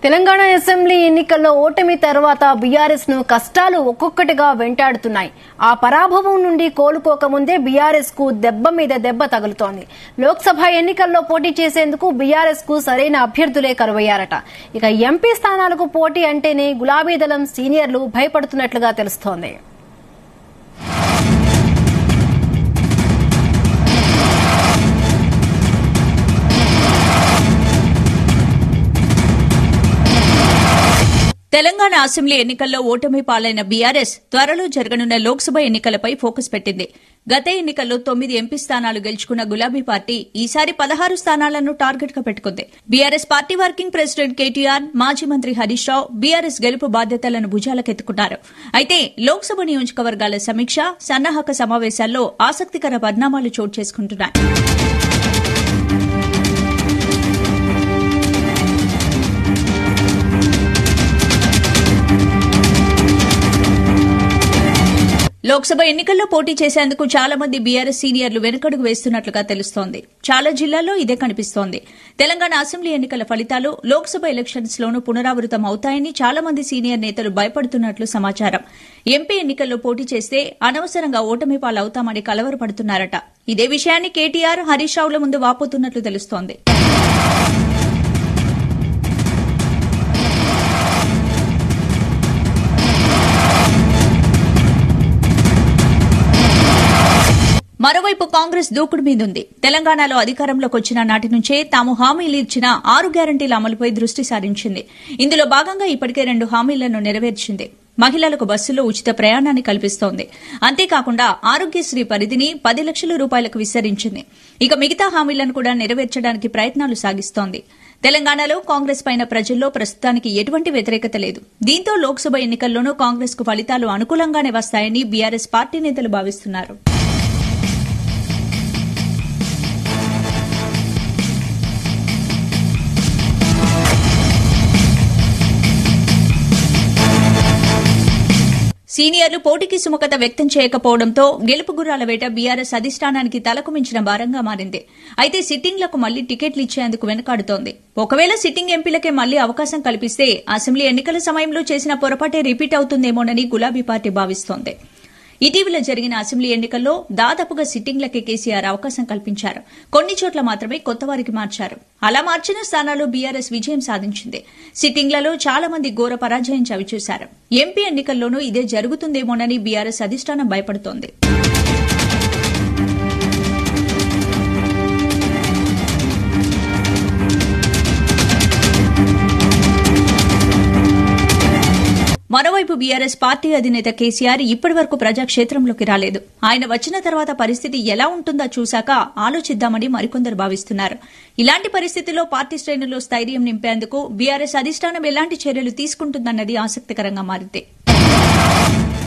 Telangana assembly ఎన్నికల్లో ఓటమి తర్వాత బీఆర్ఎస్ ను కష్టాలు ఒక్కొక్కటిగా వెంటాడుతున్నాయి. ఆ పరాభవం నుండి కోలుకోకముందే బీఆర్ఎస్ కు దెబ్బ మీద దెబ్బ తగులుతోంది. లోక్సభ ఎన్నికల్లో పోటీ చేసేందుకు బీఆర్ఎస్ కు సరైన అభ్యర్థులే కరువయ్యారట. ఇక ఎంపీ స్థానాలకు పోటీ అంటేనే గులాబీ దళం సీనియర్లు భయపడుతున్నట్లుగా తెలుస్తోంది. తెలంగాణ అసెంబ్లీ ఎన్నికల్లో ఓటమి పాలైన బీఆర్ఎస్ త్వరలో జరగనున్న లోక్సభ ఎన్నికలపై ఫోకస్ పెట్టింది. గత ఎన్నికల్లో 9 ఎంపీ స్థానాలు గెలుచుకున్న గులాబీ పార్టీ ఈసారి 16 స్థానాలను టార్గెట్ గా పెట్టుకుంది. BRS party working president KTR, మాజీ మంత్రి హరీష్ రావు బీఆర్ఎస్ గెలుపు బాధ్యతలను భుజాలకెత్తుకున్నారు. అయితే లోక్సభ నియోజకవర్గాల సమీక్ష, సన్నాహక సమావేశాల్లో ఆసక్తికర పరిణామాలు చోటు చేసుకుంటున్నాయి. లోక్సభ ఎన్నికల్లో పోటీ చేసేందుకు చాలా మంది బీఆర్ఎస్ సీనియర్లు వెనుకడుగు వేస్తున్నట్లుగా తెలుస్తోంది. చాలా జిల్లాల్లో ఇదే కనిపిస్తోంది. తెలంగాణ అసెంబ్లీ ఎన్నికల ఫలితాలు లోక్సభ ఎలక్షన్స్ లోనూ పునరావృతం అవుతాయని చాలా మంది సీనియర్ నేతలు భయపడుతున్నట్లు సమాచారం. ఎంపీ ఎన్నికల్లో పోటీ చేస్తే అనవసరంగా ఓటమి పాలవుతామని కలవరపడుతున్నారట. ఇదే విషయాన్ని కేటీఆర్, హరీష్ రావుల ముందు వాపోతున్నట్లు తెలుస్తోంది. మరోవైపు కాంగ్రెస్ దూకుడు మీదుంది. తెలంగాణలో అధికారంలోకి వచ్చిన నాటి నుంచే తాము హామీలు ఇచ్చిన 6 గ్యారంటీల అమలుపై దృష్టి సారించింది. ఇందులో భాగంగా ఇప్పటికే 2 హామీలను నెరవేర్చింది. మహిళలకు బస్సులో ఉచిత ప్రయాణాన్ని కల్పిస్తోంది. అంతేకాకుండా ఆరోగ్యశ్రీ పరిధిని 10 లక్షల రూపాయలకు విస్తరించింది. ఇక మిగతా హామీలను కూడా నెరవేర్చడానికి ప్రయత్నాలు సాగిస్తోంది. తెలంగాణలో కాంగ్రెస్ పైన ప్రజల్లో ప్రస్తుతానికి ఎటువంటి వ్యతిరేకత లేదు. దీంతో లోక్సభ ఎన్నికల్లోనూ కాంగ్రెస్ కు ఫలితాలు అనుకూలంగానే వస్తాయని బీఆర్ఎస్ పార్టీ నేతలు భావిస్తున్నారు. సీనియర్లు పోటీకి సుముఖత వ్యక్తం చేయకపోవడంతో గెలుపు గుర్రాల వేట బీఆర్ఎస్ అధిష్టానానికి తలకు మించిన భారంగా మారింది. అయితే సిట్టింగ్లకు మళ్లీ టికెట్లు ఇచ్చేందుకు వెనుకాడుతోంది. ఒకవేళ సిట్టింగ్ ఎంపీలకే మళ్లీ అవకాశం కల్పిస్తే అసెంబ్లీ ఎన్నికల సమయంలో చేసిన పొరపాటే రిపీట్ అవుతుందేమోనని గులాబీ పార్టీ భావిస్తోంది. ఇటీవల జరిగిన అసెంబ్లీ ఎన్నికల్లో దాదాపుగా సిట్టింగ్లకే కేసీఆర్ అవకాశం కల్పించారు. కొన్ని చోట్ల మాత్రమే కొత్త వారికి మార్చారు. అలా మార్చిన స్థానాల్లో బీఆర్ఎస్ విజయం సాధించింది. సిట్టింగ్లలో చాలా మంది ఘోర పరాజయం చవిచూశారు. ఎంపీ ఎన్నికల్లోనూ ఇదే జరుగుతుందేమోనని బీఆర్ఎస్ అధిష్టానం భయపడుతోంది. మరోవైపు బీఆర్ఎస్ పార్టీ అధినేత కేసీఆర్ ఇప్పటివరకు ప్రజాక్షేత్రంలోకి రాలేదు. ఆయన వచ్చిన తర్వాత పరిస్థితి ఎలా ఉంటుందో చూశాక ఆలోచిద్దామని మరికొందరు భావిస్తున్నారు. ఇలాంటి పరిస్థితుల్లో పార్టీ శ్రేణుల్లో స్థైర్యం నింపేందుకు బీఆర్ఎస్ అధిష్టానం ఎలాంటి చర్యలు తీసుకుంటుందన్నది ఆసక్తికరంగా మారింది.